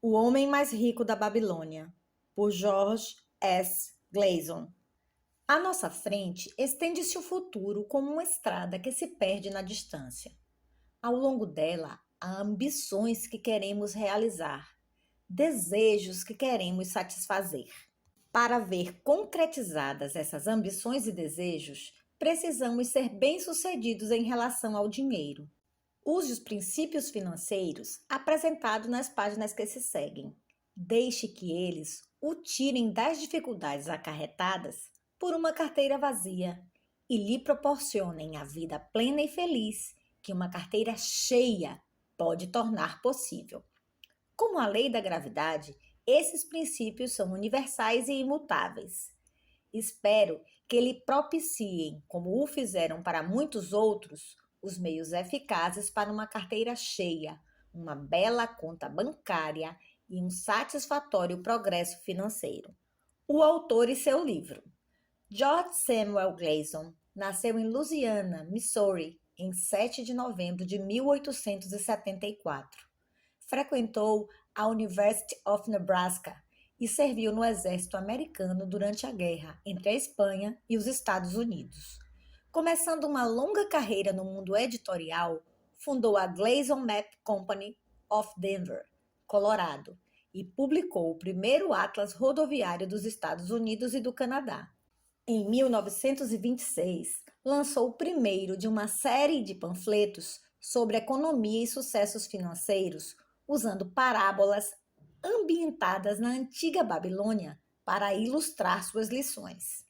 O Homem Mais Rico da Babilônia, por George S. Gleason. À nossa frente estende-se o futuro como uma estrada que se perde na distância. Ao longo dela, há ambições que queremos realizar, desejos que queremos satisfazer. Para ver concretizadas essas ambições e desejos, precisamos ser bem-sucedidos em relação ao dinheiro. Use os princípios financeiros apresentados nas páginas que se seguem. Deixe que eles o tirem das dificuldades acarretadas por uma carteira vazia e lhe proporcionem a vida plena e feliz que uma carteira cheia pode tornar possível. Como a lei da gravidade, esses princípios são universais e imutáveis. Espero que lhe propiciem, como o fizeram para muitos outros, os meios eficazes para uma carteira cheia, uma bela conta bancária e um satisfatório progresso financeiro. O autor e seu livro. George Samuel Gleason nasceu em Louisiana, Missouri, em 7 de novembro de 1874. Frequentou a University of Nebraska e serviu no exército americano durante a guerra entre a Espanha e os Estados Unidos. Começando uma longa carreira no mundo editorial, fundou a Gleason Map Company of Denver, Colorado, e publicou o primeiro atlas rodoviário dos Estados Unidos e do Canadá. Em 1926, lançou o primeiro de uma série de panfletos sobre economia e sucessos financeiros, usando parábolas ambientadas na antiga Babilônia para ilustrar suas lições.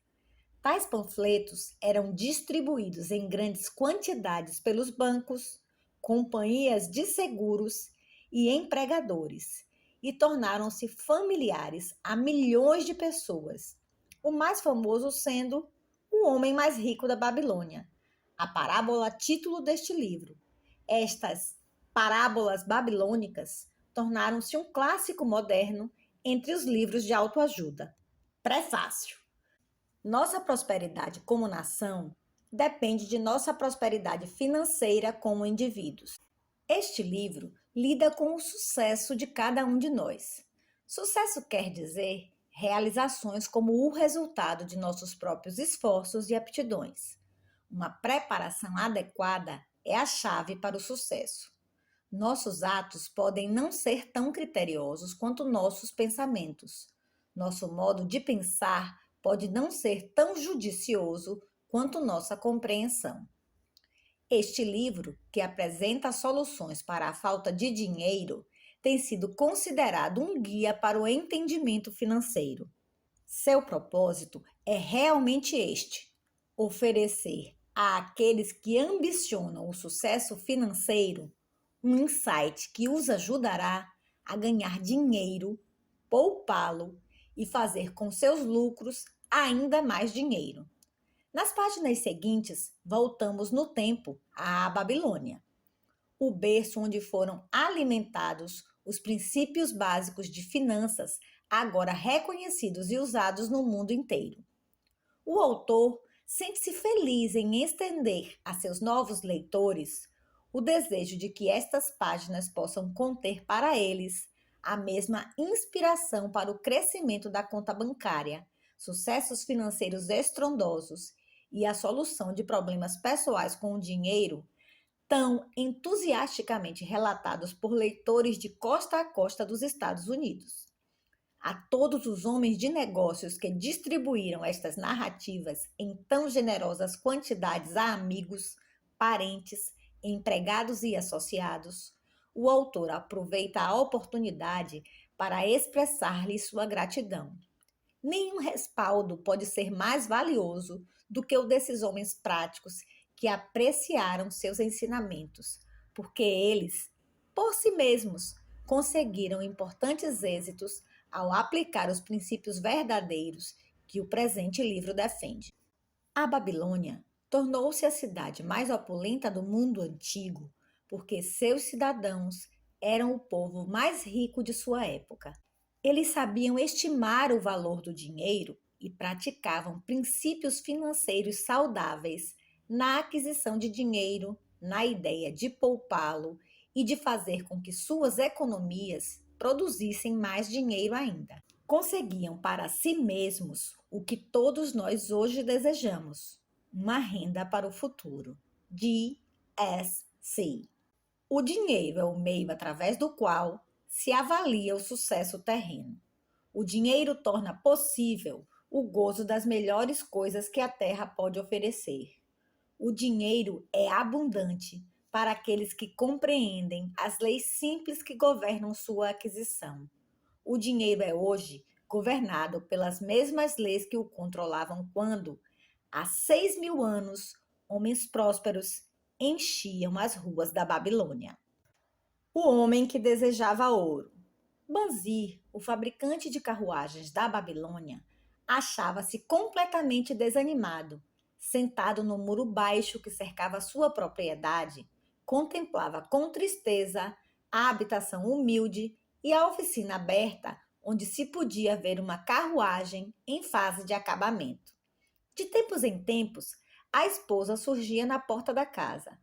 Tais panfletos eram distribuídos em grandes quantidades pelos bancos, companhias de seguros e empregadores e tornaram-se familiares a milhões de pessoas, o mais famoso sendo O Homem Mais Rico da Babilônia, a parábola título deste livro. Estas parábolas babilônicas tornaram-se um clássico moderno entre os livros de autoajuda. Prefácio. Nossa prosperidade como nação depende de nossa prosperidade financeira como indivíduos. Este livro lida com o sucesso de cada um de nós. Sucesso quer dizer realizações como o resultado de nossos próprios esforços e aptidões. Uma preparação adequada é a chave para o sucesso. Nossos atos podem não ser tão criteriosos quanto nossos pensamentos. Nosso modo de pensar pode não ser tão judicioso quanto nossa compreensão. Este livro, que apresenta soluções para a falta de dinheiro, tem sido considerado um guia para o entendimento financeiro. Seu propósito é realmente este: oferecer àqueles que ambicionam o sucesso financeiro um insight que os ajudará a ganhar dinheiro, poupá-lo e fazer com seus lucros ainda mais dinheiro. Nas páginas seguintes, voltamos no tempo à Babilônia, o berço onde foram alimentados os princípios básicos de finanças, agora reconhecidos e usados no mundo inteiro. O autor sente-se feliz em estender a seus novos leitores o desejo de que estas páginas possam conter para eles a mesma inspiração para o crescimento da conta bancária, sucessos financeiros estrondosos e a solução de problemas pessoais com o dinheiro, tão entusiasticamente relatados por leitores de costa a costa dos Estados Unidos. A todos os homens de negócios que distribuíram estas narrativas em tão generosas quantidades a amigos, parentes, empregados e associados, o autor aproveita a oportunidade para expressar-lhe sua gratidão. Nenhum respaldo pode ser mais valioso do que o desses homens práticos que apreciaram seus ensinamentos, porque eles, por si mesmos, conseguiram importantes êxitos ao aplicar os princípios verdadeiros que o presente livro defende. A Babilônia tornou-se a cidade mais opulenta do mundo antigo, porque seus cidadãos eram o povo mais rico de sua época. Eles sabiam estimar o valor do dinheiro e praticavam princípios financeiros saudáveis na aquisição de dinheiro, na ideia de poupá-lo e de fazer com que suas economias produzissem mais dinheiro ainda. Conseguiam para si mesmos o que todos nós hoje desejamos: uma renda para o futuro. DSC. O dinheiro é o meio através do qual se avalia o sucesso terreno. O dinheiro torna possível o gozo das melhores coisas que a terra pode oferecer. O dinheiro é abundante para aqueles que compreendem as leis simples que governam sua aquisição. O dinheiro é hoje governado pelas mesmas leis que o controlavam quando, há 6.000 anos, homens prósperos enchiam as ruas da Babilônia. O homem que desejava ouro. Banzir, o fabricante de carruagens da Babilônia, achava-se completamente desanimado. Sentado no muro baixo que cercava sua propriedade, contemplava com tristeza a habitação humilde e a oficina aberta, onde se podia ver uma carruagem em fase de acabamento. De tempos em tempos, a esposa surgia na porta da casa.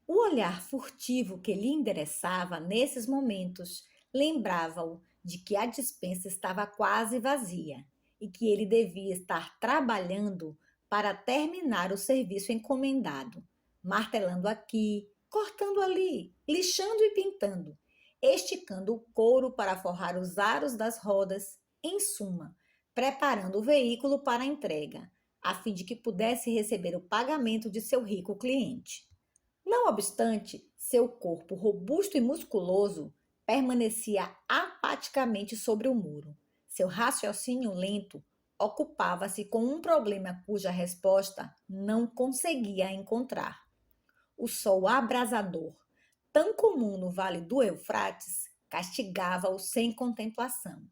O olhar furtivo que lhe endereçava nesses momentos lembrava-o de que a despensa estava quase vazia e que ele devia estar trabalhando para terminar o serviço encomendado, martelando aqui, cortando ali, lixando e pintando, esticando o couro para forrar os aros das rodas, em suma, preparando o veículo para a entrega, a fim de que pudesse receber o pagamento de seu rico cliente. Não obstante, seu corpo robusto e musculoso permanecia apaticamente sobre o muro. Seu raciocínio lento ocupava-se com um problema cuja resposta não conseguia encontrar. O sol abrasador, tão comum no vale do Eufrates, castigava-o sem contemplação.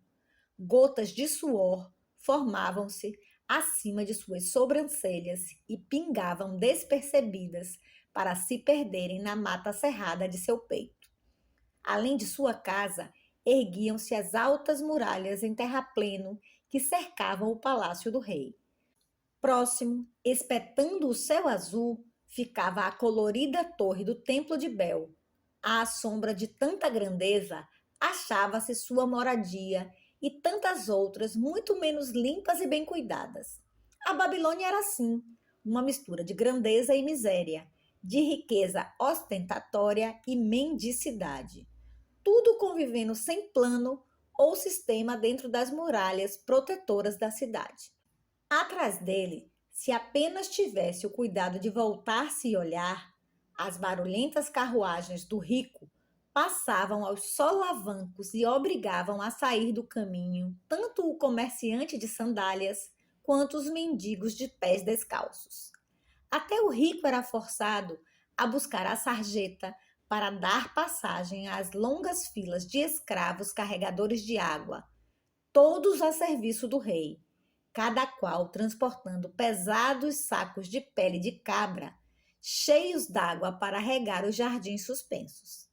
Gotas de suor formavam-se acima de suas sobrancelhas e pingavam despercebidas para se perderem na mata cerrada de seu peito. Além de sua casa, erguiam-se as altas muralhas em terrapleno que cercavam o palácio do rei. Próximo, espetando o céu azul, ficava a colorida torre do templo de Bel. À sombra de tanta grandeza, achava-se sua moradia e tantas outras muito menos limpas e bem cuidadas. A Babilônia era assim, uma mistura de grandeza e miséria, de riqueza ostentatória e mendicidade. Tudo convivendo sem plano ou sistema dentro das muralhas protetoras da cidade. Atrás dele, se apenas tivesse o cuidado de voltar-se e olhar, as barulhentas carruagens do rico passavam aos solavancos e obrigavam a sair do caminho tanto o comerciante de sandálias quanto os mendigos de pés descalços. Até o rico era forçado a buscar a sarjeta para dar passagem às longas filas de escravos carregadores de água, todos a serviço do rei, cada qual transportando pesados sacos de pele de cabra, cheios d'água para regar os jardins suspensos.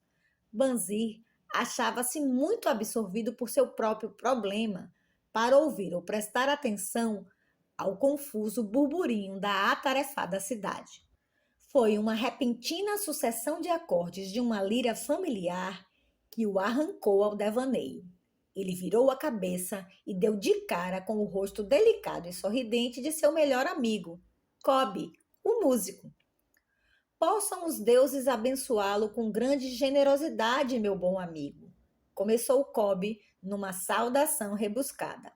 Banzir achava-se muito absorvido por seu próprio problema para ouvir ou prestar atenção ao confuso burburinho da atarefada cidade. Foi uma repentina sucessão de acordes de uma lira familiar que o arrancou ao devaneio. Ele virou a cabeça e deu de cara com o rosto delicado e sorridente de seu melhor amigo, Cobb, o músico. Possam os deuses abençoá-lo com grande generosidade, meu bom amigo, começou Cobb numa saudação rebuscada.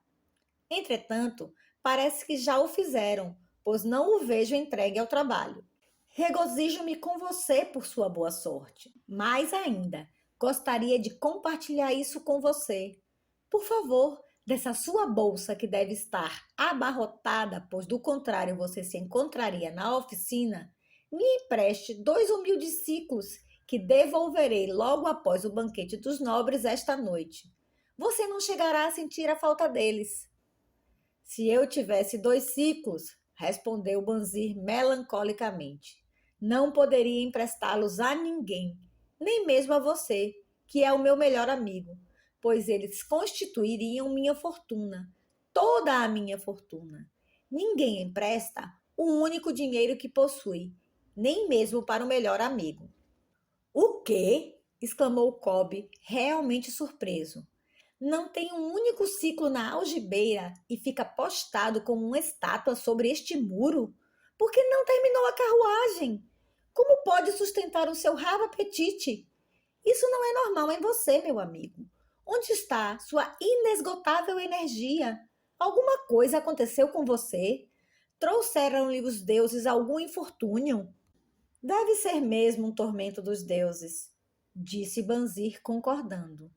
Entretanto, parece que já o fizeram, pois não o vejo entregue ao trabalho. Regozijo-me com você por sua boa sorte. Mais ainda, gostaria de compartilhar isso com você. Por favor, dessa sua bolsa que deve estar abarrotada, pois do contrário você se encontraria na oficina, me empreste 2 humildes ciclos que devolverei logo após o banquete dos nobres esta noite. Você não chegará a sentir a falta deles. Se eu tivesse 2 ciclos, respondeu Banzir melancolicamente, não poderia emprestá-los a ninguém, nem mesmo a você, que é o meu melhor amigo, pois eles constituiriam minha fortuna, toda a minha fortuna. Ninguém empresta o único dinheiro que possui, nem mesmo para o melhor amigo. O quê? Exclamou Cobb, realmente surpreso. não tem um único ciclo na algibeira e fica postado como uma estátua sobre este muro? Por que não terminou a carruagem? Como pode sustentar o seu raro apetite? Isso não é normal em você, meu amigo. Onde está sua inesgotável energia? Alguma coisa aconteceu com você? Trouxeram-lhe os deuses algum infortúnio? Deve ser mesmo um tormento dos deuses, disse Banzir, concordando.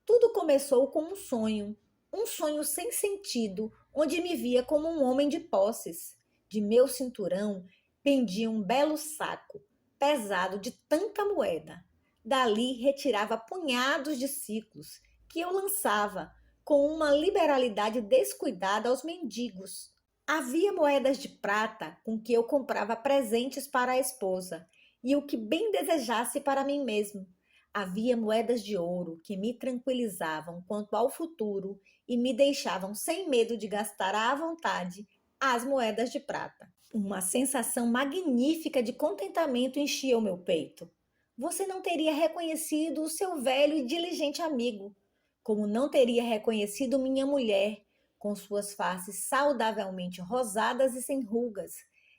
Tudo começou com um sonho sem sentido, onde me via como um homem de posses. De meu cinturão pendia um belo saco, pesado de tanta moeda. Dali retirava punhados de ciclos, que eu lançava com uma liberalidade descuidada aos mendigos. Havia moedas de prata com que eu comprava presentes para a esposa e o que bem desejasse para mim mesmo. Havia moedas de ouro que me tranquilizavam quanto ao futuro e me deixavam sem medo de gastar à vontade as moedas de prata. Uma sensação magnífica de contentamento enchia o meu peito. Você não teria reconhecido o seu velho e diligente amigo, como não teria reconhecido minha mulher, com suas faces saudavelmente rosadas e sem rugas.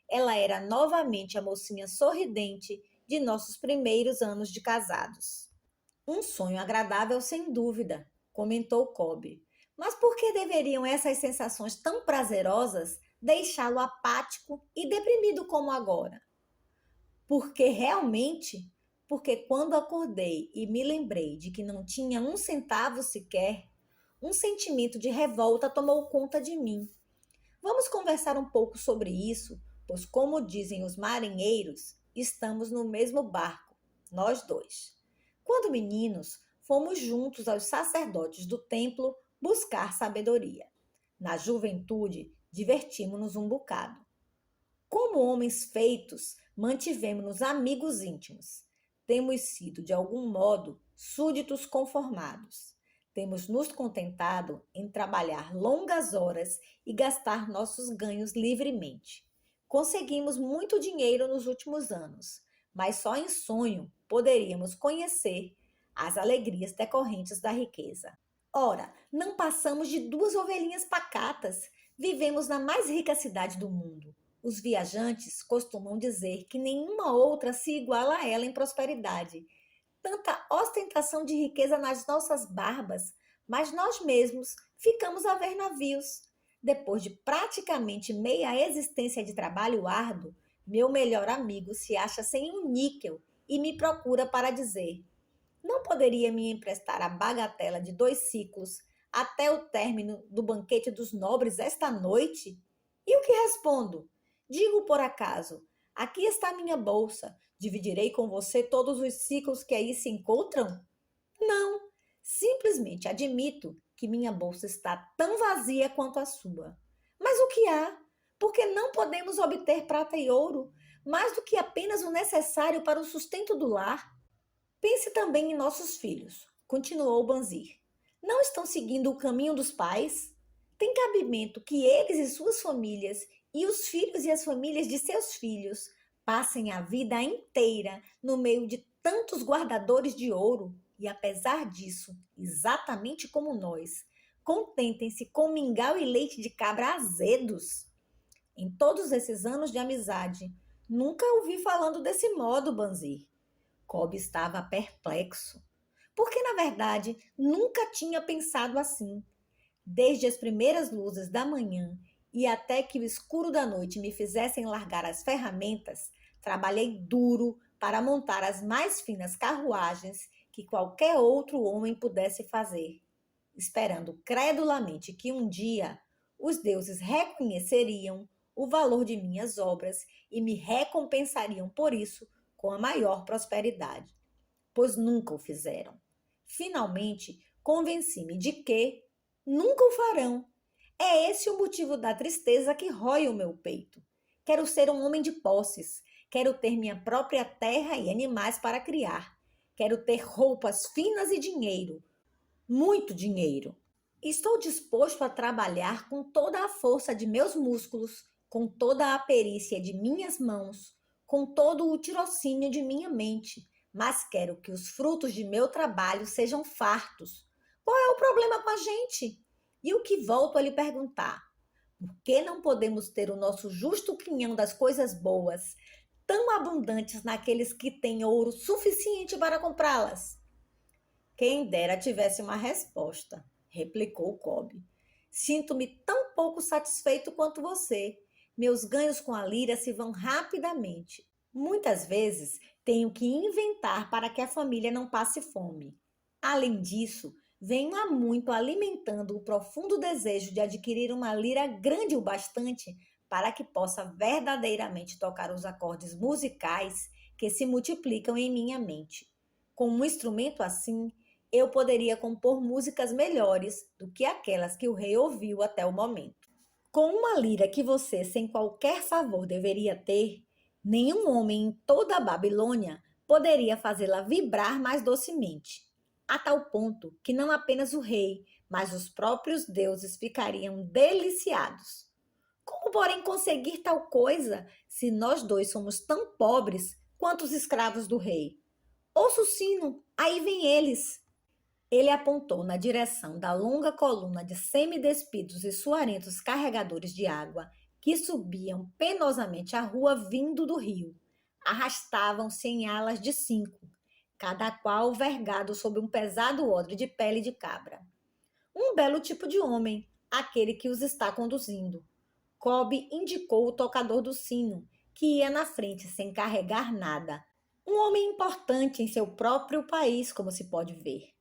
Ela era novamente a mocinha sorridente de nossos primeiros anos de casados. Um sonho agradável, sem dúvida, comentou Cobb. Mas por que deveriam essas sensações tão prazerosas deixá-lo apático e deprimido como agora? Porque quando acordei e me lembrei de que não tinha um centavo sequer, um sentimento de revolta tomou conta de mim. Vamos conversar um pouco sobre isso, pois, como dizem os marinheiros, estamos no mesmo barco, nós dois. Quando meninos, fomos juntos aos sacerdotes do templo buscar sabedoria. Na juventude, divertimos-nos um bocado. Como homens feitos, mantivemos-nos amigos íntimos. Temos sido, de algum modo, súditos conformados. Temos nos contentado em trabalhar longas horas e gastar nossos ganhos livremente. Conseguimos muito dinheiro nos últimos anos, mas só em sonho poderíamos conhecer as alegrias decorrentes da riqueza. Ora, não passamos de duas ovelhinhas pacatas, vivemos na mais rica cidade do mundo. Os viajantes costumam dizer que nenhuma outra se iguala a ela em prosperidade. Tanta ostentação de riqueza nas nossas barbas, mas nós mesmos ficamos a ver navios. Depois de praticamente meia existência de trabalho árduo, meu melhor amigo se acha sem um níquel e me procura para dizer: não poderia me emprestar a bagatela de 2 ciclos até o término do banquete dos nobres esta noite? E o que respondo? Digo por acaso: aqui está minha bolsa, dividirei com você todos os ciclos que aí se encontram? Não, simplesmente admito que minha bolsa está tão vazia quanto a sua. Mas o que há? Porque não podemos obter prata e ouro, mais do que apenas o necessário para o sustento do lar? Pense também em nossos filhos, continuou Banzir. Não estão seguindo o caminho dos pais? Tem cabimento que eles e suas famílias, e os filhos e as famílias de seus filhos, passem a vida inteira no meio de tantos guardadores de ouro e, apesar disso, exatamente como nós, contentem-se com mingau e leite de cabra azedos? Em todos esses anos de amizade, nunca ouvi falando desse modo, Banzir. Cobb estava perplexo, porque, na verdade, nunca tinha pensado assim. Desde as primeiras luzes da manhã e até que o escuro da noite me fizessem largar as ferramentas, trabalhei duro para montar as mais finas carruagens que qualquer outro homem pudesse fazer, esperando credulamente que um dia os deuses reconheceriam o valor de minhas obras e me recompensariam por isso com a maior prosperidade, pois nunca o fizeram. Finalmente, convenci-me de que nunca o farão. É esse o motivo da tristeza que rói o meu peito. Quero ser um homem de posses, quero ter minha própria terra e animais para criar. Quero ter roupas finas e dinheiro, muito dinheiro. Estou disposto a trabalhar com toda a força de meus músculos, com toda a perícia de minhas mãos, com todo o tirocínio de minha mente, mas quero que os frutos de meu trabalho sejam fartos. Qual é o problema com a gente? E o que volto a lhe perguntar? Por que não podemos ter o nosso justo quinhão das coisas boas, tão abundantes naqueles que têm ouro suficiente para comprá-las? Quem dera tivesse uma resposta, replicou Cobb. Sinto-me tão pouco satisfeito quanto você. Meus ganhos com a lira se vão rapidamente. Muitas vezes tenho que inventar para que a família não passe fome. Além disso, venho há muito alimentando o profundo desejo de adquirir uma lira grande o bastante para que possa verdadeiramente tocar os acordes musicais que se multiplicam em minha mente. Com um instrumento assim, eu poderia compor músicas melhores do que aquelas que o rei ouviu até o momento. Com uma lira que você, sem qualquer favor, deveria ter, nenhum homem em toda a Babilônia poderia fazê-la vibrar mais docemente, a tal ponto que não apenas o rei, mas os próprios deuses ficariam deliciados. Como, porém, conseguir tal coisa se nós dois somos tão pobres quanto os escravos do rei? Ouça o sino, aí vem eles. Ele apontou na direção da longa coluna de semidespidos e suarentos carregadores de água que subiam penosamente a rua vindo do rio. Arrastavam-se em alas de 5, cada qual vergado sob um pesado odre de pele de cabra. Um belo tipo de homem, aquele que os está conduzindo. Cobb indicou o tocador do sino, que ia na frente sem carregar nada. Um homem importante em seu próprio país, como se pode ver.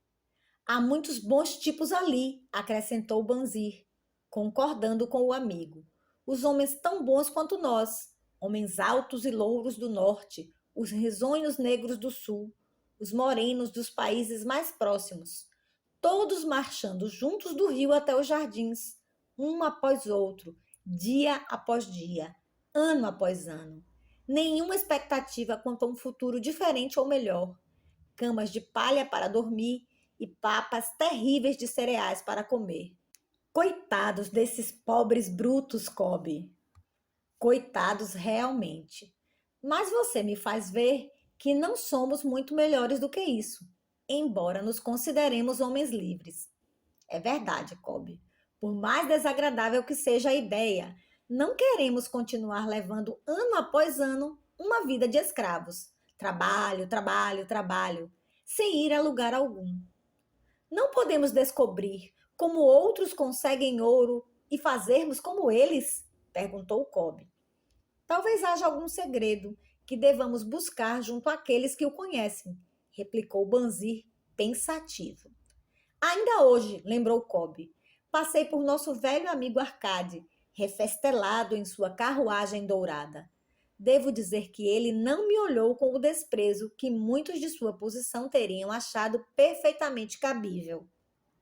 Há muitos bons tipos ali, acrescentou Banzir, concordando com o amigo. Os homens tão bons quanto nós, homens altos e louros do norte, os risonhos negros do sul, os morenos dos países mais próximos, todos marchando juntos do rio até os jardins, um após outro, dia após dia, ano após ano. Nenhuma expectativa quanto a um futuro diferente ou melhor. Camas de palha para dormir e papas terríveis de cereais para comer. Coitados desses pobres brutos, Cobb. Coitados realmente. Mas você me faz ver que não somos muito melhores do que isso, embora nos consideremos homens livres. É verdade, Cobb. Por mais desagradável que seja a ideia, não queremos continuar levando ano após ano uma vida de escravos. Trabalho, trabalho, trabalho, sem ir a lugar algum. Não podemos descobrir como outros conseguem ouro e fazermos como eles? Perguntou Cobb. Talvez haja algum segredo que devamos buscar junto àqueles que o conhecem, replicou Banzir, pensativo. Ainda hoje, lembrou Cobb, passei por nosso velho amigo Arcade, refestelado em sua carruagem dourada. Devo dizer que ele não me olhou com o desprezo que muitos de sua posição teriam achado perfeitamente cabível.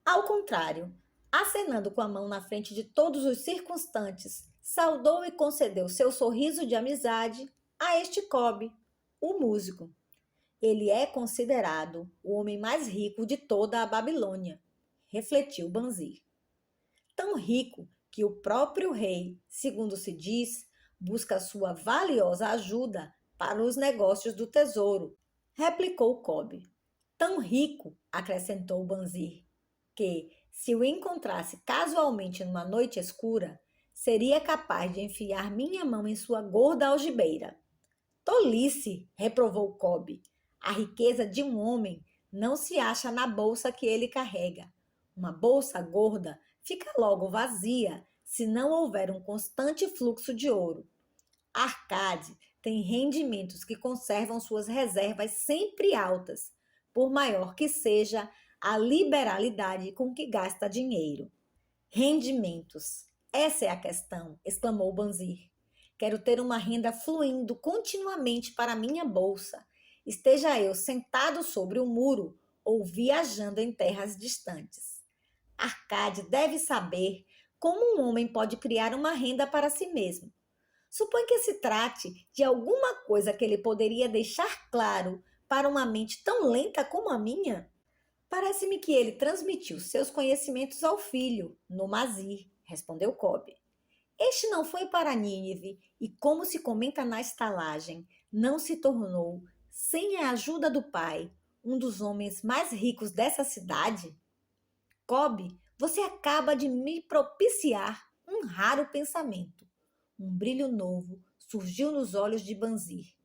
Ao contrário, acenando com a mão na frente de todos os circunstantes, saudou e concedeu seu sorriso de amizade a este Cobb, o músico. Ele é considerado o homem mais rico de toda a Babilônia, refletiu Banzir. Tão rico que o próprio rei, segundo se diz, busca sua valiosa ajuda para os negócios do tesouro, replicou Cobb. Tão rico, acrescentou Banzir, que, se o encontrasse casualmente numa noite escura, seria capaz de enfiar minha mão em sua gorda algibeira. Tolice, reprovou Cobb. A riqueza de um homem não se acha na bolsa que ele carrega. Uma bolsa gorda fica logo vazia se não houver um constante fluxo de ouro. Arcade tem rendimentos que conservam suas reservas sempre altas, por maior que seja a liberalidade com que gasta dinheiro. Rendimentos. Essa é a questão, exclamou Banzir. Quero ter uma renda fluindo continuamente para minha bolsa, esteja eu sentado sobre o muro ou viajando em terras distantes. Arcade deve saber como um homem pode criar uma renda para si mesmo. Supõe que se trate de alguma coisa que ele poderia deixar claro para uma mente tão lenta como a minha. Parece-me que ele transmitiu seus conhecimentos ao filho, Nomazir, respondeu Cobb. Este não foi para Nínive e, como se comenta na estalagem, não se tornou, sem a ajuda do pai, um dos homens mais ricos dessa cidade? Cobb, você acaba de me propiciar um raro pensamento. Um brilho novo surgiu nos olhos de Banzir.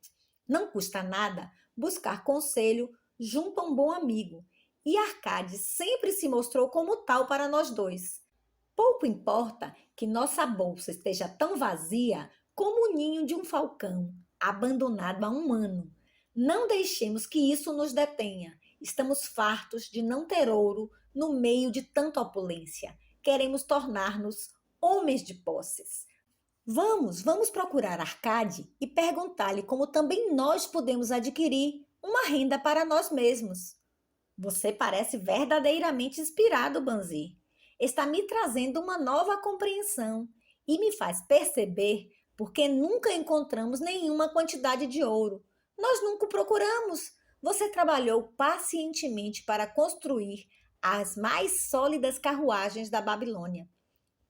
Não custa nada buscar conselho junto a um bom amigo, e Arcade sempre se mostrou como tal para nós dois. Pouco importa que nossa bolsa esteja tão vazia como o ninho de um falcão, abandonado há um ano. Não deixemos que isso nos detenha. Estamos fartos de não ter ouro no meio de tanta opulência. Queremos tornar-nos homens de posses. Vamos procurar Arcade e perguntar-lhe como também nós podemos adquirir uma renda para nós mesmos. Você parece verdadeiramente inspirado, Banzir. Está me trazendo uma nova compreensão e me faz perceber porque nunca encontramos nenhuma quantidade de ouro. Nós nunca o procuramos. Você trabalhou pacientemente para construir as mais sólidas carruagens da Babilônia.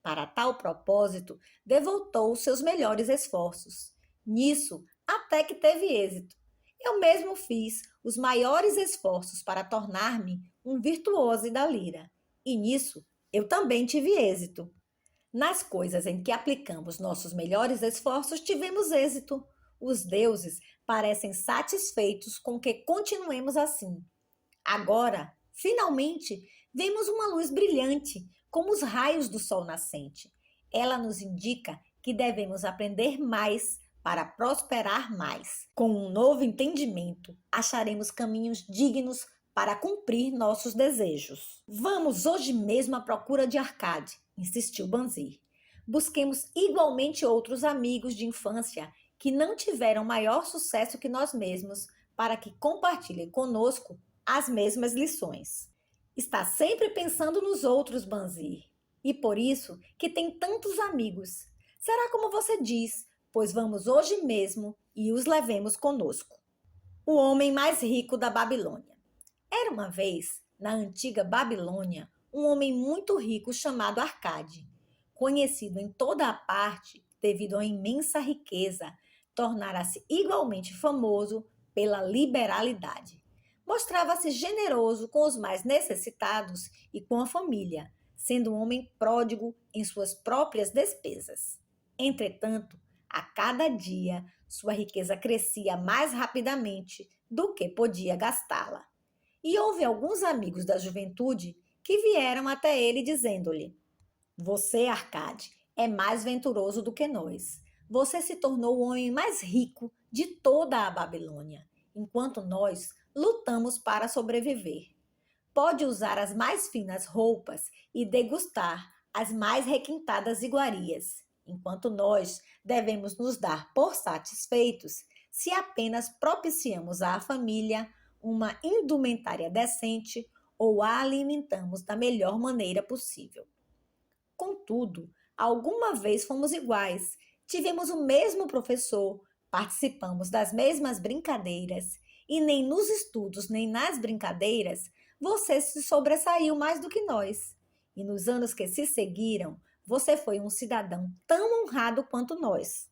Para tal propósito, devotou seus melhores esforços. Nisso, até que teve êxito. Eu mesmo fiz os maiores esforços para tornar-me um virtuoso da lira. E nisso, eu também tive êxito. Nas coisas em que aplicamos nossos melhores esforços, tivemos êxito. Os deuses parecem satisfeitos com que continuemos assim. Agora, finalmente, vemos uma luz brilhante, como os raios do sol nascente. Ela nos indica que devemos aprender mais para prosperar mais. Com um novo entendimento, acharemos caminhos dignos para cumprir nossos desejos. Vamos hoje mesmo à procura de Arcade, insistiu Banzir. Busquemos igualmente outros amigos de infância que não tiveram maior sucesso que nós mesmos, para que compartilhem conosco as mesmas lições. Está sempre pensando nos outros, Banzir, e por isso que tem tantos amigos. Será como você diz, pois vamos hoje mesmo e os levemos conosco. O homem mais rico da Babilônia. Era uma vez, na antiga Babilônia, um homem muito rico chamado Arcade, conhecido em toda a parte devido à imensa riqueza, tornara-se igualmente famoso pela liberalidade. Mostrava-se generoso com os mais necessitados e com a família, sendo um homem pródigo em suas próprias despesas. Entretanto, a cada dia, sua riqueza crescia mais rapidamente do que podia gastá-la. E houve alguns amigos da juventude que vieram até ele dizendo-lhe: Você, Arcade, é mais venturoso do que nós. Você se tornou o homem mais rico de toda a Babilônia, enquanto nós lutamos para sobreviver. Pode usar as mais finas roupas e degustar as mais requintadas iguarias, enquanto nós devemos nos dar por satisfeitos se apenas propiciamos à família uma indumentária decente ou a alimentamos da melhor maneira possível. Contudo, alguma vez fomos iguais, tivemos o mesmo professor, participamos das mesmas brincadeiras, e nem nos estudos nem nas brincadeiras você se sobressaiu mais do que nós. E nos anos que se seguiram, você foi um cidadão tão honrado quanto nós.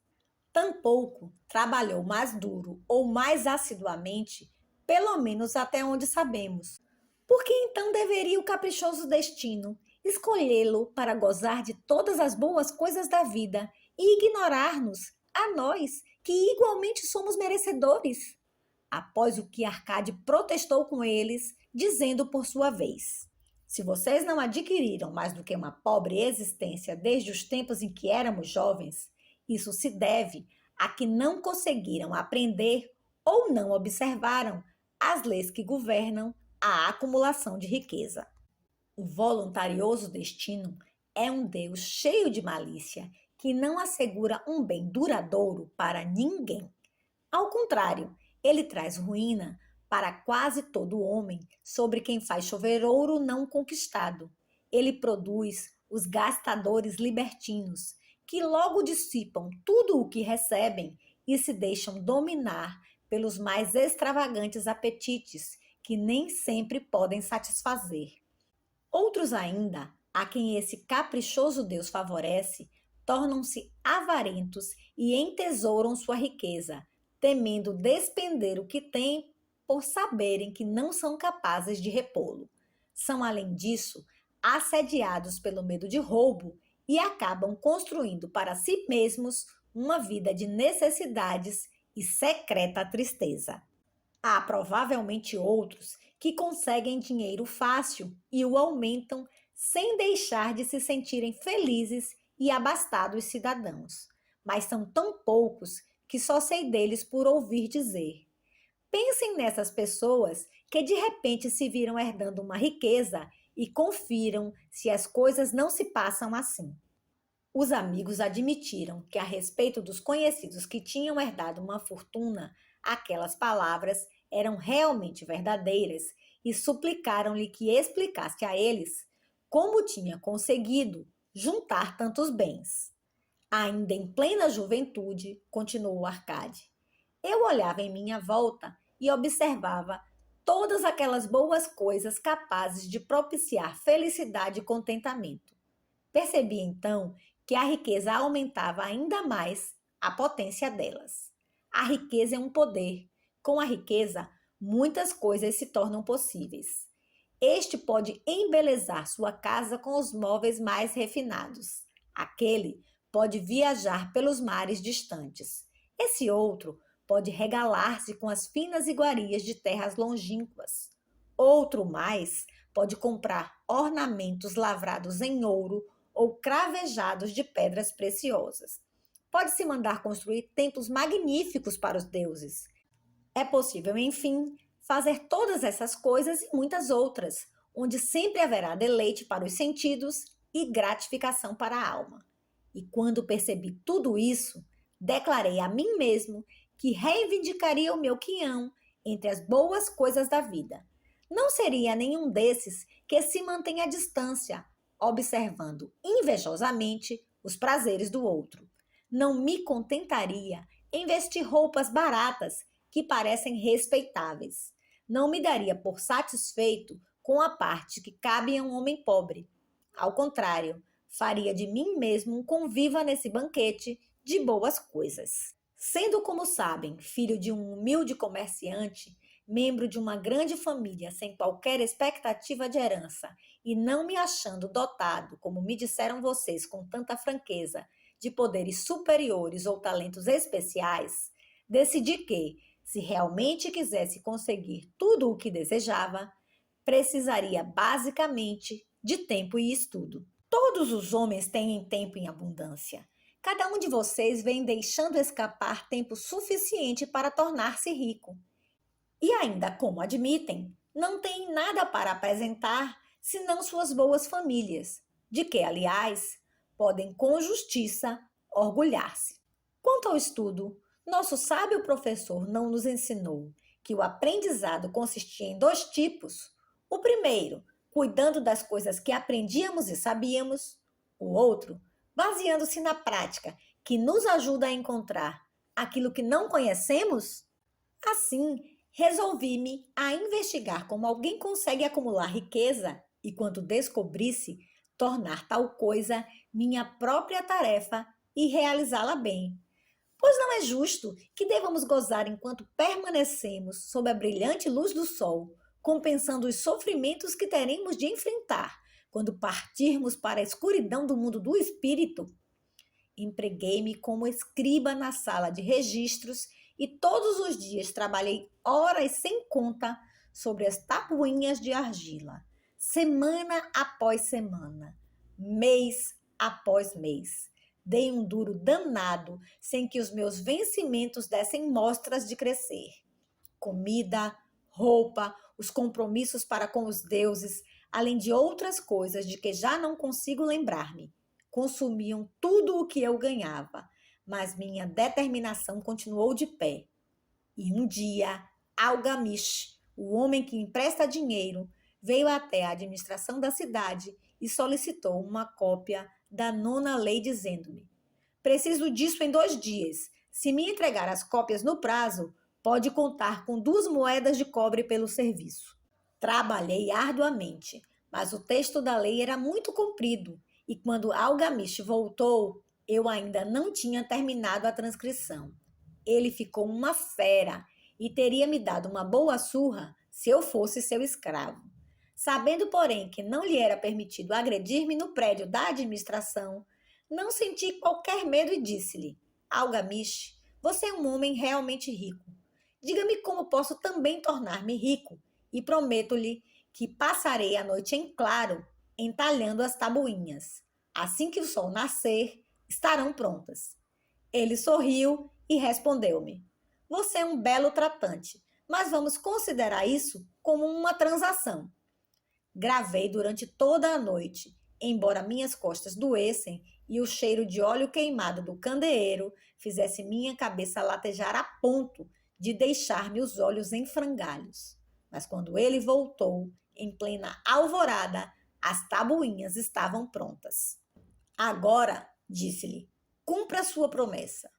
Tampouco trabalhou mais duro ou mais assiduamente, pelo menos até onde sabemos. Por que então deveria o caprichoso destino escolhê-lo para gozar de todas as boas coisas da vida e ignorar-nos, a nós, que igualmente somos merecedores? Após o que Arcade protestou com eles, dizendo por sua vez: Se vocês não adquiriram mais do que uma pobre existência desde os tempos em que éramos jovens, isso se deve a que não conseguiram aprender ou não observaram as leis que governam a acumulação de riqueza. O voluntarioso destino é um Deus cheio de malícia que não assegura um bem duradouro para ninguém. Ao contrário, ele traz ruína para quase todo homem sobre quem faz chover ouro não conquistado. Ele produz os gastadores libertinos, que logo dissipam tudo o que recebem e se deixam dominar pelos mais extravagantes apetites, que nem sempre podem satisfazer. Outros ainda, a quem esse caprichoso Deus favorece, tornam-se avarentos e entesouram sua riqueza, temendo despender o que têm por saberem que não são capazes de repô-lo. São, além disso, assediados pelo medo de roubo e acabam construindo para si mesmos uma vida de necessidades e secreta tristeza. Há provavelmente outros que conseguem dinheiro fácil e o aumentam sem deixar de se sentirem felizes e abastados cidadãos, mas são tão poucos que só sei deles por ouvir dizer. Pensem nessas pessoas que de repente se viram herdando uma riqueza e confiram se as coisas não se passam assim. Os amigos admitiram que, a respeito dos conhecidos que tinham herdado uma fortuna, aquelas palavras eram realmente verdadeiras e suplicaram-lhe que explicasse a eles como tinha conseguido juntar tantos bens. Ainda em plena juventude, continuou Arcade, eu olhava em minha volta e observava todas aquelas boas coisas capazes de propiciar felicidade e contentamento. Percebi então que a riqueza aumentava ainda mais a potência delas. A riqueza é um poder. Com a riqueza, muitas coisas se tornam possíveis. Este pode embelezar sua casa com os móveis mais refinados. Aquele pode viajar pelos mares distantes. Esse outro pode regalar-se com as finas iguarias de terras longínquas. Outro mais pode comprar ornamentos lavrados em ouro ou cravejados de pedras preciosas. Pode-se mandar construir templos magníficos para os deuses. É possível, enfim, fazer todas essas coisas e muitas outras, onde sempre haverá deleite para os sentidos e gratificação para a alma. E quando percebi tudo isso, declarei a mim mesmo que reivindicaria o meu quião entre as boas coisas da vida. Não seria nenhum desses que se mantém à distância, observando invejosamente os prazeres do outro. Não me contentaria em vestir roupas baratas que parecem respeitáveis. Não me daria por satisfeito com a parte que cabe a um homem pobre. Ao contrário, faria de mim mesmo um conviva nesse banquete de boas coisas. Sendo, como sabem, filho de um humilde comerciante, membro de uma grande família sem qualquer expectativa de herança e não me achando dotado, como me disseram vocês com tanta franqueza, de poderes superiores ou talentos especiais, decidi que, se realmente quisesse conseguir tudo o que desejava, precisaria basicamente de tempo e estudo. Todos os homens têm tempo em abundância. Cada um de vocês vem deixando escapar tempo suficiente para tornar-se rico. E ainda, como admitem, não têm nada para apresentar senão suas boas famílias, de que, aliás, podem com justiça orgulhar-se. Quanto ao estudo, nosso sábio professor não nos ensinou que o aprendizado consistia em dois tipos. O primeiro, cuidando das coisas que aprendíamos e sabíamos. O outro, baseando-se na prática, que nos ajuda a encontrar aquilo que não conhecemos. Assim, resolvi-me a investigar como alguém consegue acumular riqueza e, quando descobrisse, tornar tal coisa minha própria tarefa e realizá-la bem. Pois não é justo que devamos gozar enquanto permanecemos sob a brilhante luz do sol, compensando os sofrimentos que teremos de enfrentar quando partirmos para a escuridão do mundo do espírito. Empreguei-me como escriba na sala de registros e todos os dias trabalhei horas sem conta sobre as tabuinhas de argila, semana após semana, mês após mês. Dei um duro danado sem que os meus vencimentos dessem mostras de crescer. Comida, roupa, os compromissos para com os deuses, além de outras coisas de que já não consigo lembrar-me, consumiam tudo o que eu ganhava, mas minha determinação continuou de pé. E um dia, Algamish, o homem que empresta dinheiro, veio até a administração da cidade e solicitou uma cópia da nona lei, dizendo-me: preciso disso em 2 dias. Se me entregar as cópias no prazo, pode contar com 2 moedas de cobre pelo serviço. Trabalhei arduamente, mas o texto da lei era muito comprido e quando Algamish voltou, eu ainda não tinha terminado a transcrição. Ele ficou uma fera e teria me dado uma boa surra se eu fosse seu escravo. Sabendo, porém, que não lhe era permitido agredir-me no prédio da administração, não senti qualquer medo e disse-lhe: Algamish, você é um homem realmente rico. Diga-me como posso também tornar-me rico, e prometo-lhe que passarei a noite em claro, entalhando as tabuinhas. Assim que o sol nascer, estarão prontas. Ele sorriu e respondeu-me: Você é um belo tratante, mas vamos considerar isso como uma transação. Gravei durante toda a noite, embora minhas costas doessem e o cheiro de óleo queimado do candeeiro fizesse minha cabeça latejar a ponto de deixar-me os olhos em frangalhos. Mas quando ele voltou, em plena alvorada, as tabuinhas estavam prontas. Agora, disse-lhe, cumpra a sua promessa.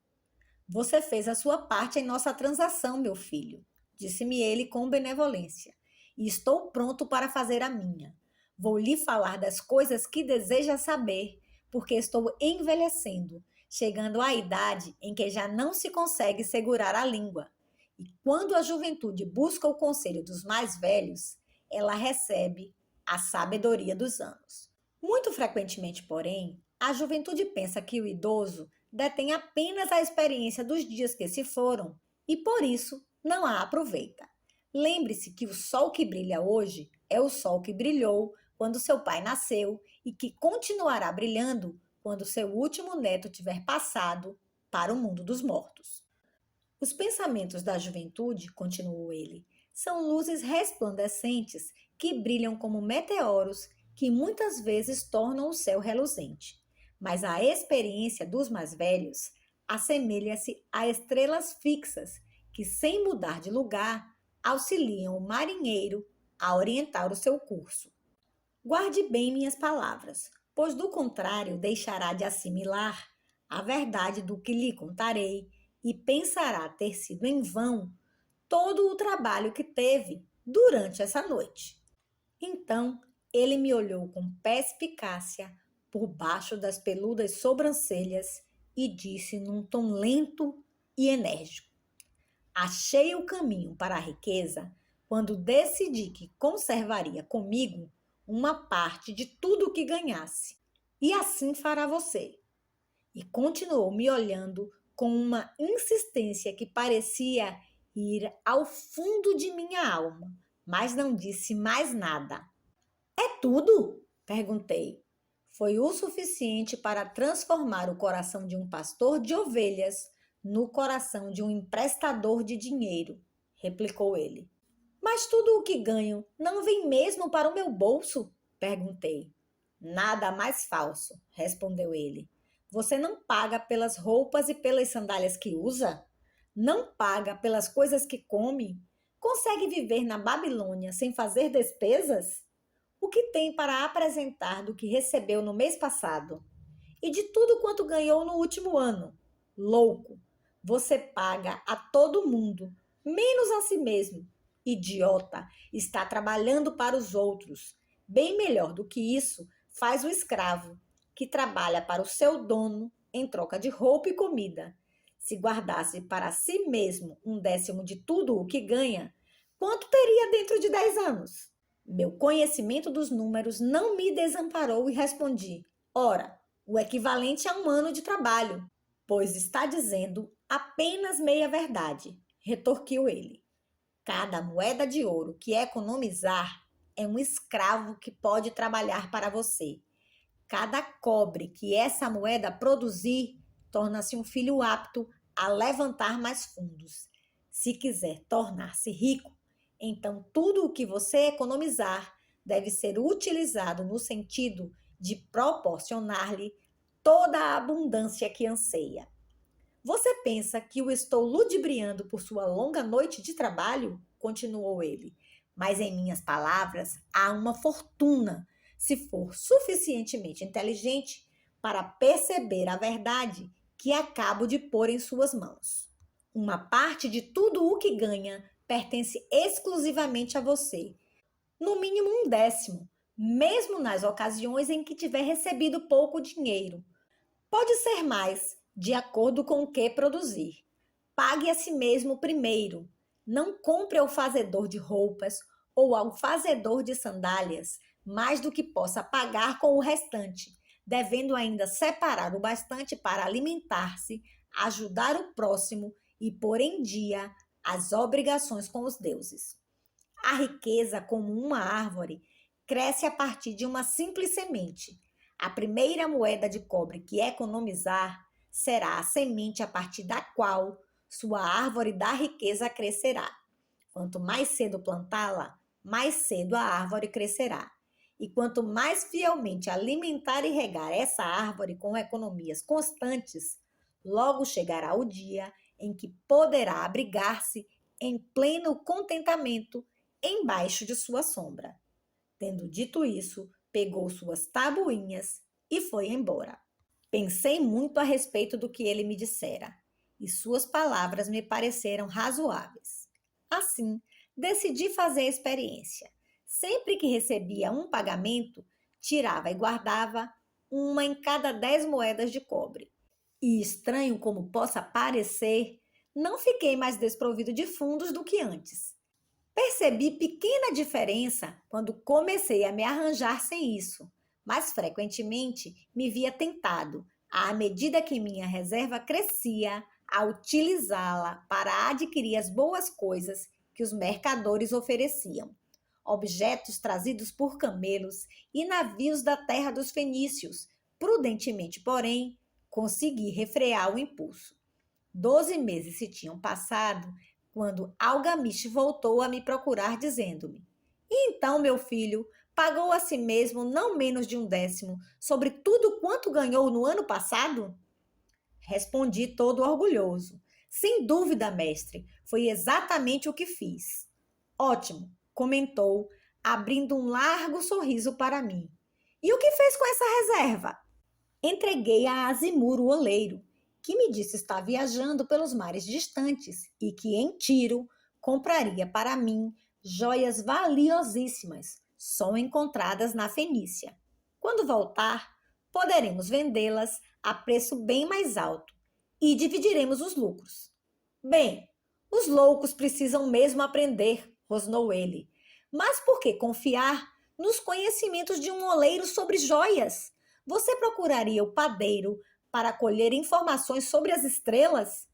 Você fez a sua parte em nossa transação, meu filho, disse-me ele com benevolência, e estou pronto para fazer a minha. Vou lhe falar das coisas que deseja saber, porque estou envelhecendo, chegando à idade em que já não se consegue segurar a língua. E quando a juventude busca o conselho dos mais velhos, ela recebe a sabedoria dos anos. Muito frequentemente, porém, a juventude pensa que o idoso detém apenas a experiência dos dias que se foram e, por isso, não a aproveita. Lembre-se que o sol que brilha hoje é o sol que brilhou quando seu pai nasceu e que continuará brilhando quando seu último neto tiver passado para o mundo dos mortos. Os pensamentos da juventude, continuou ele, são luzes resplandecentes que brilham como meteoros que muitas vezes tornam o céu reluzente. Mas a experiência dos mais velhos assemelha-se a estrelas fixas que, sem mudar de lugar, auxiliam o marinheiro a orientar o seu curso. Guarde bem minhas palavras, pois do contrário deixará de assimilar a verdade do que lhe contarei e pensará ter sido em vão todo o trabalho que teve durante essa noite. Então ele me olhou com perspicácia por baixo das peludas sobrancelhas e disse num tom lento e enérgico: Achei o caminho para a riqueza quando decidi que conservaria comigo uma parte de tudo o que ganhasse. E assim fará você. E continuou me olhando com uma insistência que parecia ir ao fundo de minha alma, mas não disse mais nada. É tudo? Perguntei. Foi o suficiente para transformar o coração de um pastor de ovelhas no coração de um emprestador de dinheiro, replicou ele. Mas tudo o que ganho não vem mesmo para o meu bolso? Perguntei. Nada mais falso, respondeu ele. Você não paga pelas roupas e pelas sandálias que usa? Não paga pelas coisas que come? Consegue viver na Babilônia sem fazer despesas? O que tem para apresentar do que recebeu no mês passado? E de tudo quanto ganhou no último ano? Louco! Você paga a todo mundo, menos a si mesmo. Idiota! Está trabalhando para os outros. Bem melhor do que isso faz o escravo, que trabalha para o seu dono em troca de roupa e comida. Se guardasse para si mesmo 1/10 de tudo o que ganha, quanto teria dentro de 10 anos? Meu conhecimento dos números não me desamparou e respondi: ora, o equivalente a 1 ano de trabalho. Pois está dizendo apenas meia verdade, retorquiu ele. Cada moeda de ouro que economizar é um escravo que pode trabalhar para você. Cada cobre que essa moeda produzir torna-se um filho apto a levantar mais fundos. Se quiser tornar-se rico, então tudo o que você economizar deve ser utilizado no sentido de proporcionar-lhe toda a abundância que anseia. Você pensa que o estou ludibriando por sua longa noite de trabalho? Continuou ele. Mas em minhas palavras há uma fortuna, se for suficientemente inteligente para perceber a verdade que acabo de pôr em suas mãos. Uma parte de tudo o que ganha pertence exclusivamente a você. No mínimo 1/10, mesmo nas ocasiões em que tiver recebido pouco dinheiro. Pode ser mais, de acordo com o que produzir. Pague a si mesmo primeiro. Não compre ao fazedor de roupas ou ao fazedor de sandálias mais do que possa pagar com o restante, devendo ainda separar o bastante para alimentar-se, ajudar o próximo e pôr em dia as obrigações com os deuses. A riqueza, como uma árvore, cresce a partir de uma simples semente. A primeira moeda de cobre que economizar será a semente a partir da qual sua árvore da riqueza crescerá. Quanto mais cedo plantá-la, mais cedo a árvore crescerá. E quanto mais fielmente alimentar e regar essa árvore com economias constantes, logo chegará o dia em que poderá abrigar-se em pleno contentamento embaixo de sua sombra. Tendo dito isso, pegou suas tabuinhas e foi embora. Pensei muito a respeito do que ele me dissera, e suas palavras me pareceram razoáveis. Assim, decidi fazer a experiência. Sempre que recebia um pagamento, tirava e guardava uma em cada 10 moedas de cobre. E, estranho como possa parecer, não fiquei mais desprovido de fundos do que antes. Percebi pequena diferença quando comecei a me arranjar sem isso, mas frequentemente me via tentado, à medida que minha reserva crescia, a utilizá-la para adquirir as boas coisas que os mercadores ofereciam. Objetos trazidos por camelos e navios da terra dos fenícios. Prudentemente, porém, consegui refrear o impulso. 12 meses se tinham passado quando Algamish voltou a me procurar, dizendo-me: Então, meu filho, pagou a si mesmo não menos de 1/10 sobre tudo quanto ganhou no ano passado? Respondi todo orgulhoso. Sem dúvida, mestre, foi exatamente o que fiz. Ótimo, comentou, abrindo um largo sorriso para mim. E o que fez com essa reserva? Entreguei a Azimur, o oleiro, que me disse estar viajando pelos mares distantes e que em Tiro compraria para mim joias valiosíssimas, só encontradas na Fenícia. Quando voltar, poderemos vendê-las a preço bem mais alto e dividiremos os lucros. Bem, os loucos precisam mesmo aprender, rosnou ele. Mas por que confiar nos conhecimentos de um oleiro sobre joias? Você procuraria o padeiro para colher informações sobre as estrelas?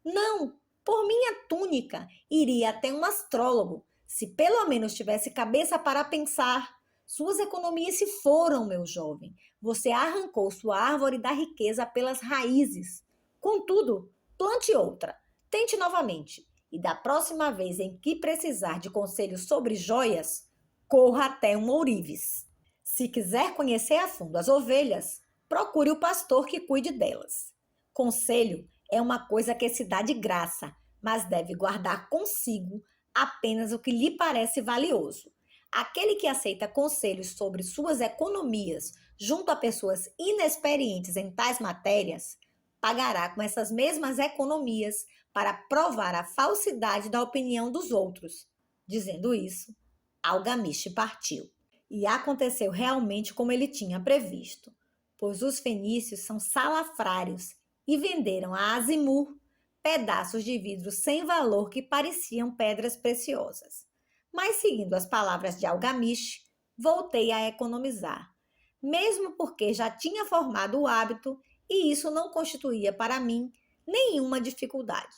Não, por minha túnica, iria até um astrólogo, se pelo menos tivesse cabeça para pensar. Suas economias se foram, meu jovem. Você arrancou sua árvore da riqueza pelas raízes. Contudo, plante outra. Tente novamente. E da próxima vez em que precisar de conselhos sobre joias, corra até um ourives. Se quiser conhecer a fundo as ovelhas, procure o pastor que cuide delas. Conselho é uma coisa que se dá de graça, mas deve guardar consigo apenas o que lhe parece valioso. Aquele que aceita conselhos sobre suas economias junto a pessoas inexperientes em tais matérias, pagará com essas mesmas economias para provar a falsidade da opinião dos outros. Dizendo isso, Algamish partiu. E aconteceu realmente como ele tinha previsto, pois os fenícios são salafrários e venderam a Azimur pedaços de vidro sem valor que pareciam pedras preciosas. Mas, seguindo as palavras de Algamish, voltei a economizar, mesmo porque já tinha formado o hábito e isso não constituía para mim nenhuma dificuldade.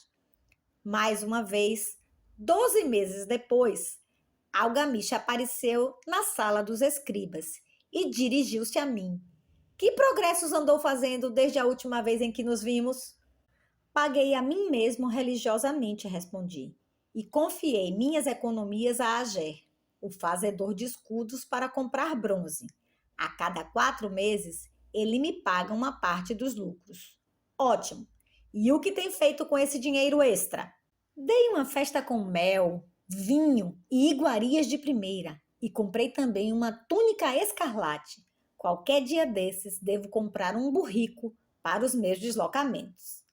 Mais uma vez, 12 meses depois, Algamish apareceu na sala dos escribas e dirigiu-se a mim. Que progressos andou fazendo desde a última vez em que nos vimos? Paguei a mim mesmo religiosamente, respondi, e confiei minhas economias a Ager, o fazedor de escudos, para comprar bronze. A cada 4 meses, ele me paga uma parte dos lucros. Ótimo! E o que tem feito com esse dinheiro extra? Dei uma festa com mel, vinho e iguarias de primeira, e comprei também uma túnica escarlate. Qualquer dia desses, devo comprar um burrico para os meus deslocamentos.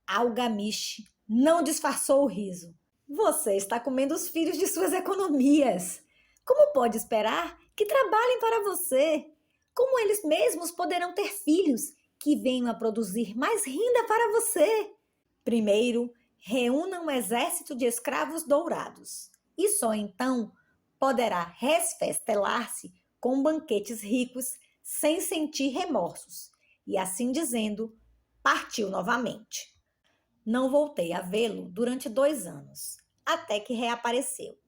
Algamish não disfarçou o riso. Você está comendo os filhos de suas economias. Como pode esperar que trabalhem para você? Como eles mesmos poderão ter filhos que venham a produzir mais renda para você? Primeiro, reúna um exército de escravos dourados, e só então poderá resfestelar-se com banquetes ricos sem sentir remorsos. E assim dizendo, partiu novamente. Não voltei a vê-lo durante 2 anos, até que reapareceu.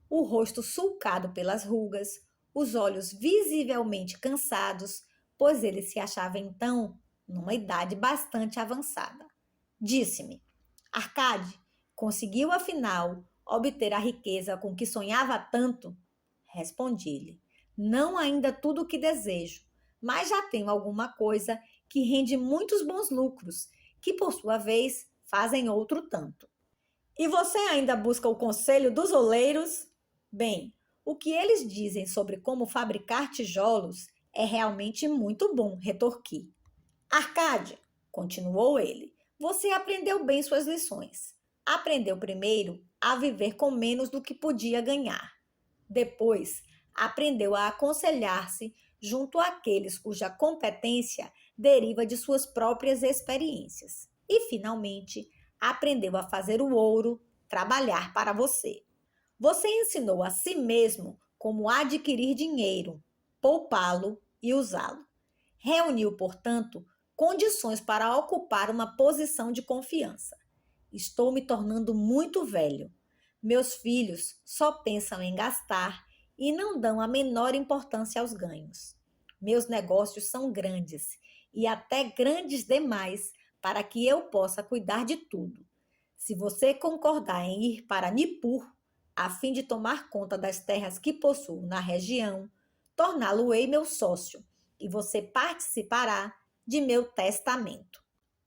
O rosto sulcado pelas rugas, os olhos visivelmente cansados, pois ele se achava então numa idade bastante avançada. Disse-me: Arcade, conseguiu afinal obter a riqueza com que sonhava tanto? Respondi-lhe: não ainda tudo o que desejo, mas já tenho alguma coisa que rende muitos bons lucros, que por sua vez fazem outro tanto. E você ainda busca o conselho dos oleiros? Bem, o que eles dizem sobre como fabricar tijolos é realmente muito bom, retorqui. Arcade, continuou ele, você aprendeu bem suas lições. Aprendeu primeiro a viver com menos do que podia ganhar. Depois, aprendeu a aconselhar-se junto àqueles cuja competência deriva de suas próprias experiências. E, finalmente, aprendeu a fazer o ouro trabalhar para você. Você ensinou a si mesmo como adquirir dinheiro, poupá-lo e usá-lo. Reuniu, portanto, condições para ocupar uma posição de confiança. Estou me tornando muito velho. Meus filhos só pensam em gastar e não dão a menor importância aos ganhos. Meus negócios são grandes e até grandes demais para que eu possa cuidar de tudo. Se você concordar em ir para Nippur, a fim de tomar conta das terras que possuo na região, torná-lo-ei meu sócio e você participará de meu testamento.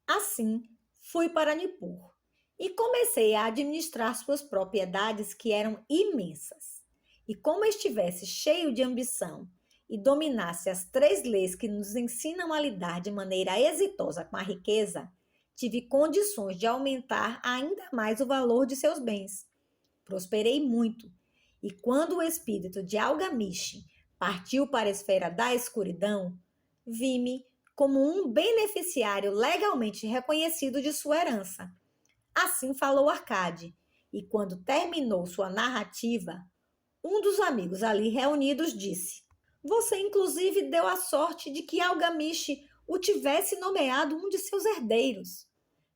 Assim, fui para Nippur e comecei a administrar suas propriedades, que eram imensas. E como estivesse cheio de ambição e dominasse as 3 leis que nos ensinam a lidar de maneira exitosa com a riqueza, tive condições de aumentar ainda mais o valor de seus bens. Prosperei muito, e quando o espírito de Algamishi partiu para a esfera da escuridão, vi-me como um beneficiário legalmente reconhecido de sua herança. Assim falou Arcade, e quando terminou sua narrativa, um dos amigos ali reunidos disse: Você inclusive deu a sorte de que Algamishi o tivesse nomeado um de seus herdeiros.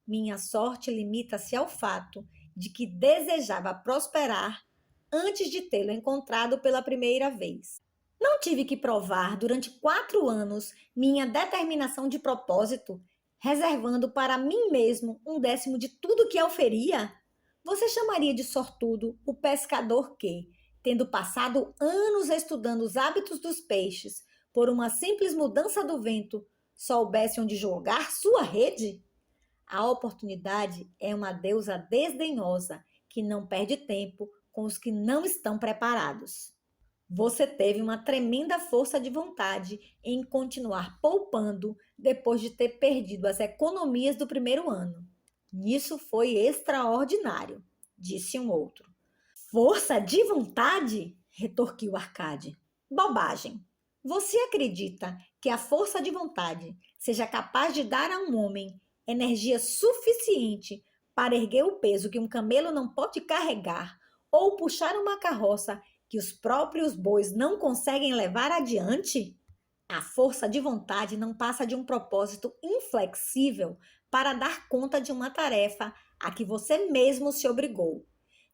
Minha sorte limita-se ao fato de que desejava prosperar antes de tê-lo encontrado pela primeira vez. Não tive que provar durante 4 anos minha determinação de propósito, reservando para mim mesmo 1/10 de tudo que oferia? Você chamaria de sortudo o pescador que, tendo passado anos estudando os hábitos dos peixes, por uma simples mudança do vento, soubesse onde jogar sua rede? A oportunidade é uma deusa desdenhosa que não perde tempo com os que não estão preparados. Você teve uma tremenda força de vontade em continuar poupando depois de ter perdido as economias do primeiro ano. Nisso foi extraordinário, disse um outro. Força de vontade? Retorquiu Arcade. Bobagem! Você acredita que a força de vontade seja capaz de dar a um homem energia suficiente para erguer o peso que um camelo não pode carregar ou puxar uma carroça que os próprios bois não conseguem levar adiante? A força de vontade não passa de um propósito inflexível para dar conta de uma tarefa a que você mesmo se obrigou.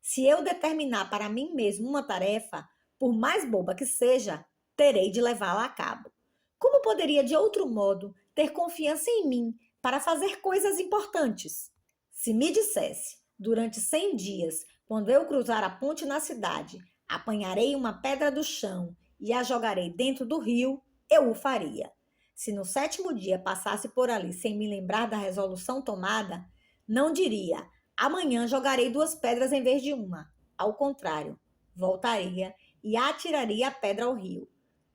Se eu determinar para mim mesmo uma tarefa, por mais boba que seja, terei de levá-la a cabo. Como poderia, de outro modo, ter confiança em mim para fazer coisas importantes? Se me dissesse, durante 100 dias, quando eu cruzar a ponte na cidade, apanharei uma pedra do chão e a jogarei dentro do rio, eu o faria. Se no 7º dia passasse por ali sem me lembrar da resolução tomada, não diria: amanhã jogarei 2 pedras em vez de uma. Ao contrário, voltaria e atiraria a pedra ao rio.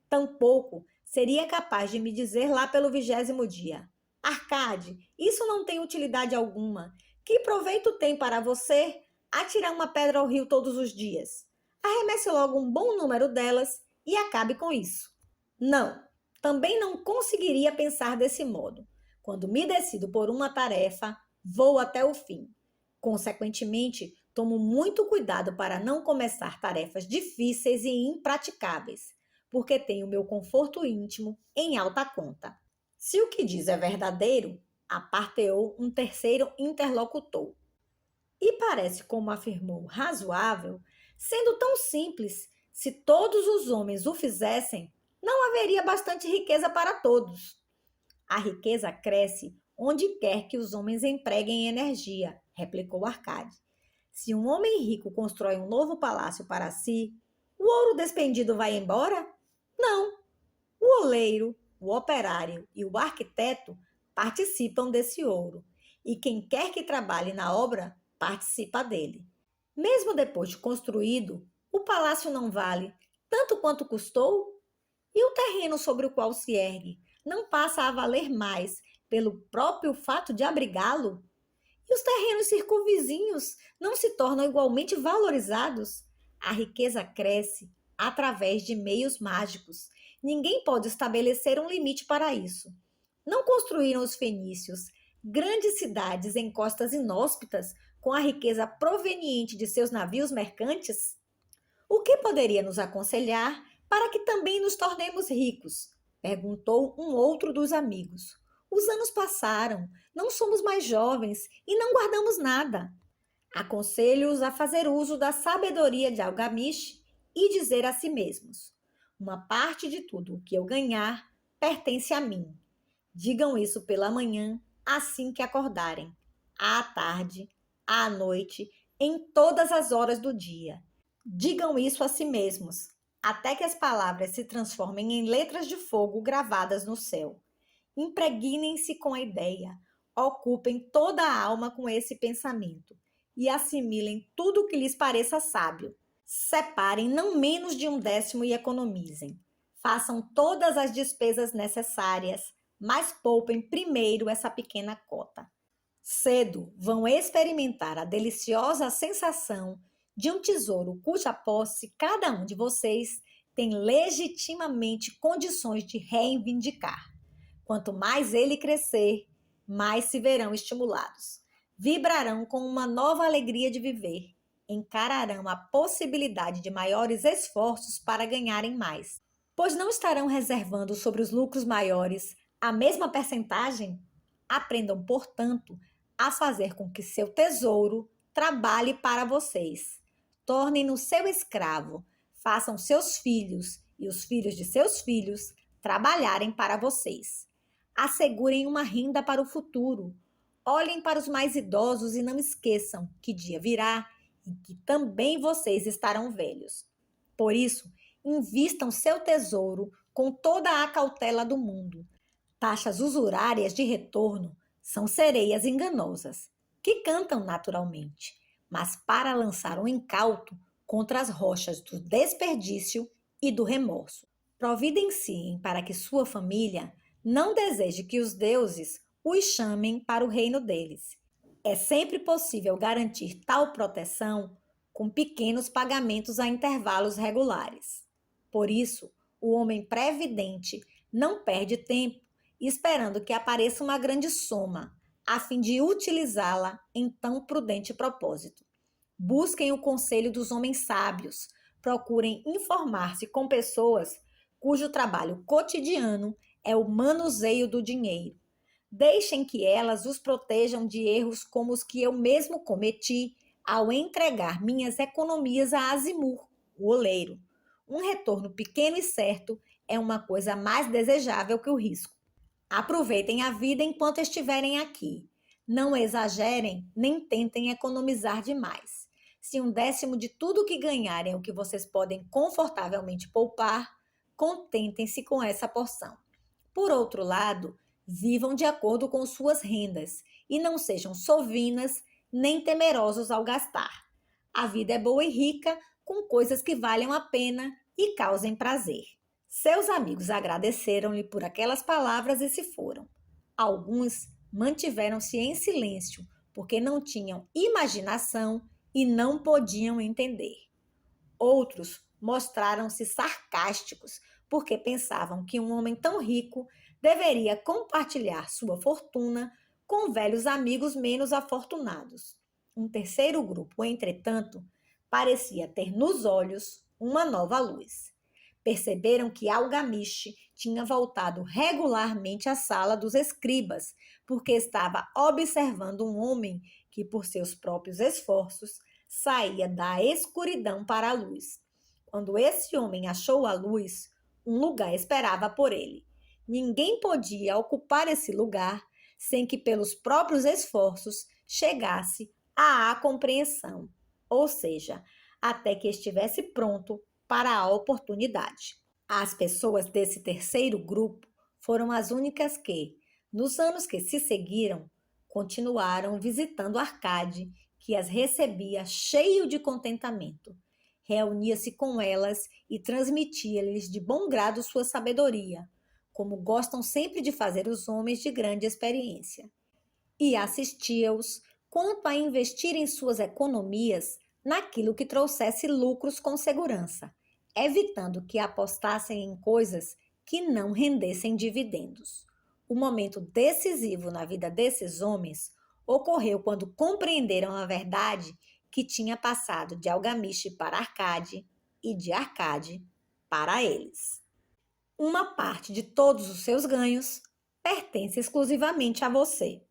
Tampouco seria capaz de me dizer lá pelo 20º dia: Arcade, isso não tem utilidade alguma. Que proveito tem para você atirar uma pedra ao rio todos os dias? Arremesse logo um bom número delas e acabe com isso. Não, também não conseguiria pensar desse modo. Quando me decido por uma tarefa, vou até o fim. Consequentemente, Tomo muito cuidado para não começar tarefas difíceis e impraticáveis, porque tenho meu conforto íntimo em alta conta. Se o que diz é verdadeiro, aparteou um terceiro interlocutor. E parece, como afirmou, razoável, sendo tão simples, se todos os homens o fizessem, não haveria bastante riqueza para todos. A riqueza cresce onde quer que os homens empreguem energia, replicou Arcade. Se um homem rico constrói um novo palácio para si, o ouro despendido vai embora? Não. O oleiro, o operário e o arquiteto participam desse ouro, e quem quer que trabalhe na obra participa dele. Mesmo depois de construído, o palácio não vale tanto quanto custou? E o terreno sobre o qual se ergue não passa a valer mais pelo próprio fato de abrigá-lo? E os terrenos circunvizinhos não se tornam igualmente valorizados? A riqueza cresce através de meios mágicos. Ninguém pode estabelecer um limite para isso. Não construíram os fenícios grandes cidades em costas inóspitas com a riqueza proveniente de seus navios mercantes? O que poderia nos aconselhar para que também nos tornemos ricos? Perguntou um outro dos amigos. Os anos passaram, não somos mais jovens e não guardamos nada. Aconselho-os a fazer uso da sabedoria de Algamish e dizer a si mesmos: uma parte de tudo o que eu ganhar pertence a mim. Digam isso pela manhã, assim que acordarem, à tarde, à noite, em todas as horas do dia. Digam isso a si mesmos, até que as palavras se transformem em letras de fogo gravadas no céu. Impregnem-se com a ideia, ocupem toda a alma com esse pensamento e assimilem tudo o que lhes pareça sábio. Separem não menos de 1/10 e economizem. Façam todas as despesas necessárias, mas poupem primeiro essa pequena cota. Cedo vão experimentar a deliciosa sensação de um tesouro cuja posse cada um de vocês tem legitimamente condições de reivindicar. Quanto mais ele crescer, mais se verão estimulados. Vibrarão com uma nova alegria de viver. Encararão a possibilidade de maiores esforços para ganharem mais, pois não estarão reservando sobre os lucros maiores a mesma percentagem. Aprendam, portanto, a fazer com que seu tesouro trabalhe para vocês. Tornem-no seu escravo. Façam seus filhos e os filhos de seus filhos trabalharem para vocês. Assegurem uma renda para o futuro. Olhem para os mais idosos e não esqueçam que dia virá em que também vocês estarão velhos. Por isso, invistam seu tesouro com toda a cautela do mundo. Taxas usurárias de retorno são sereias enganosas, que cantam naturalmente, mas para lançar um incauto contra as rochas do desperdício e do remorso. Providenciem para que sua família não deseje que os deuses os chamem para o reino deles. É sempre possível garantir tal proteção com pequenos pagamentos a intervalos regulares. Por isso, o homem previdente não perde tempo esperando que apareça uma grande soma, a fim de utilizá-la em tão prudente propósito. Busquem o conselho dos homens sábios, procurem informar-se com pessoas cujo trabalho cotidiano é o manuseio do dinheiro. Deixem que elas os protejam de erros como os que eu mesmo cometi ao entregar minhas economias a Azimur, o oleiro. Um retorno pequeno e certo é uma coisa mais desejável que o risco. Aproveitem a vida enquanto estiverem aqui. Não exagerem nem tentem economizar demais. Se 1/10 de tudo que ganharem é o que vocês podem confortavelmente poupar, contentem-se com essa porção. Por outro lado, vivam de acordo com suas rendas e não sejam sovinas nem temerosos ao gastar. A vida é boa e rica com coisas que valham a pena e causem prazer. Seus amigos agradeceram-lhe por aquelas palavras e se foram. Alguns mantiveram-se em silêncio porque não tinham imaginação e não podiam entender. Outros mostraram-se sarcásticos porque pensavam que um homem tão rico deveria compartilhar sua fortuna com velhos amigos menos afortunados. Um terceiro grupo, entretanto, parecia ter nos olhos uma nova luz. Perceberam que Algamish tinha voltado regularmente à sala dos escribas, porque estava observando um homem que, por seus próprios esforços, saía da escuridão para a luz. Quando esse homem achou a luz, um lugar esperava por ele. Ninguém podia ocupar esse lugar sem que, pelos próprios esforços, chegasse à compreensão, ou seja, até que estivesse pronto para a oportunidade. As pessoas desse terceiro grupo foram as únicas que, nos anos que se seguiram, continuaram visitando Arcade, que as recebia cheio de contentamento. Reunia-se com elas e transmitia-lhes de bom grado sua sabedoria, como gostam sempre de fazer os homens de grande experiência. E assistia-os quanto a investirem suas economias naquilo que trouxesse lucros com segurança, evitando que apostassem em coisas que não rendessem dividendos. O momento decisivo na vida desses homens ocorreu quando compreenderam a verdade que tinha passado de Algamish para Arcade e de Arcade para eles. Uma parte de todos os seus ganhos pertence exclusivamente a você.